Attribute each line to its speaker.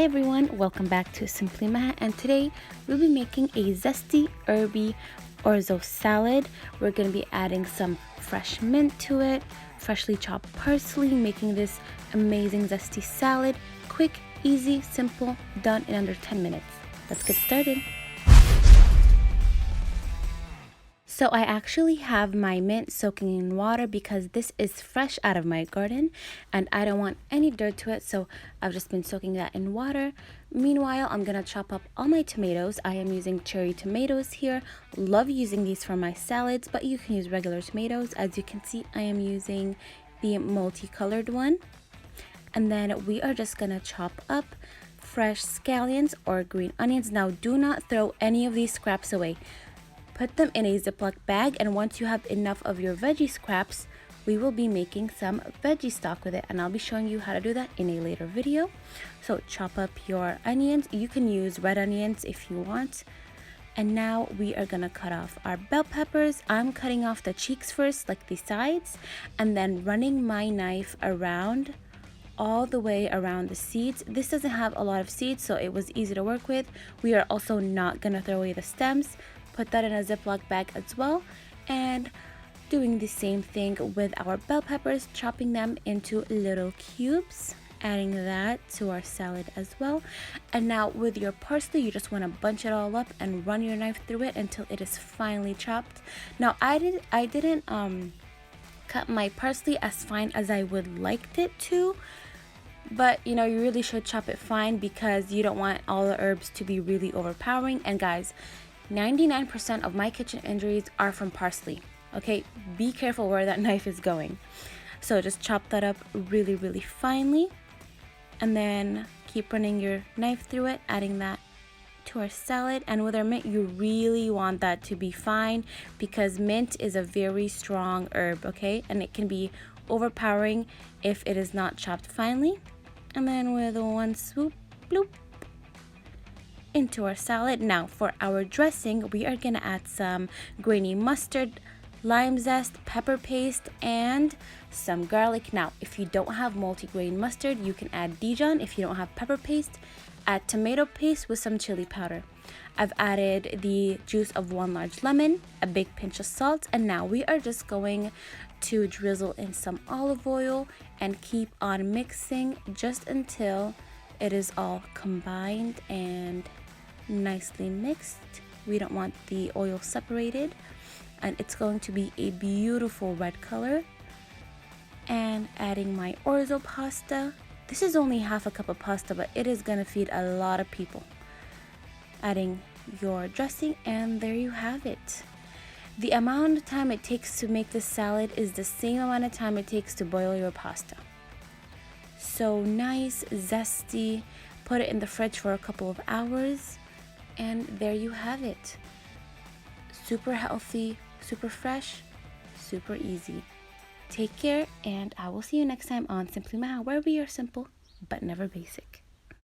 Speaker 1: everyone, welcome back to Simply Maha, and today we'll be making a zesty herby orzo salad. We're going to be adding some fresh mint to it, freshly chopped parsley, making this amazing zesty salad. Quick, easy, simple, done in under 10 minutes. Let's get started. So I actually have my mint soaking in water because this is fresh out of my garden and I don't want any dirt to it, so I've just been soaking that in water. Meanwhile, I'm gonna chop up all my tomatoes. I am using cherry tomatoes here. Love using these for my salads, but you can use regular tomatoes. As you can see, I am using the multicolored one. And then we are just gonna chop up fresh scallions or green onions. Now do not throw any of these scraps away. Put them in a Ziploc bag, and once you have enough of your veggie scraps, we will be making some veggie stock with it, and I'll be showing you how to do that in a later video. So chop up your onions. You can use red onions if you want. And now we are gonna cut off our bell peppers. I'm cutting off the cheeks first, like the sides, and then running my knife around all the way around the seeds. This doesn't have a lot of seeds, so it was easy to work with. We are also not gonna throw away the stems. Put that in a Ziploc bag as well, and doing the same thing with our bell peppers, chopping them into little cubes, adding that to our salad as well. And now with your parsley, you just want to bunch it all up and run your knife through it until it is finely chopped. Now I didn't cut my parsley as fine as I would liked it to, but you know, you really should chop it fine because you don't want all the herbs to be really overpowering. And guys, 99% of my kitchen injuries are from parsley. Okay, be careful where that knife is going. So just chop that up really finely, and then keep running your knife through it, adding that to our salad. And with our mint, you really want that to be fine because mint is a very strong herb, okay, and it can be overpowering if it is not chopped finely. And then with one swoop, bloop, into our salad. Now for our dressing, we are gonna add some grainy mustard, lime zest, pepper paste, and some garlic. Now if you don't have multi-grain mustard, you can add Dijon. If you don't have pepper paste, add tomato paste with some chili powder. I've added the juice of 1 large lemon, a big pinch of salt, and now we are just going to drizzle in some olive oil and keep on mixing just until it is all combined and nicely mixed. We don't want the oil separated, and it's going to be a beautiful red color. And adding my orzo pasta. This is only half a cup of pasta, but it is going to feed a lot of people. Adding your dressing, and there you have it. The amount of time it takes to make this salad is the same amount of time it takes to boil your pasta. So nice, zesty. Put it in the fridge for a couple of hours, and there you have it. Super healthy, super fresh, super easy. Take care, and I will see you next time on Simply Maha, where we are simple but never basic.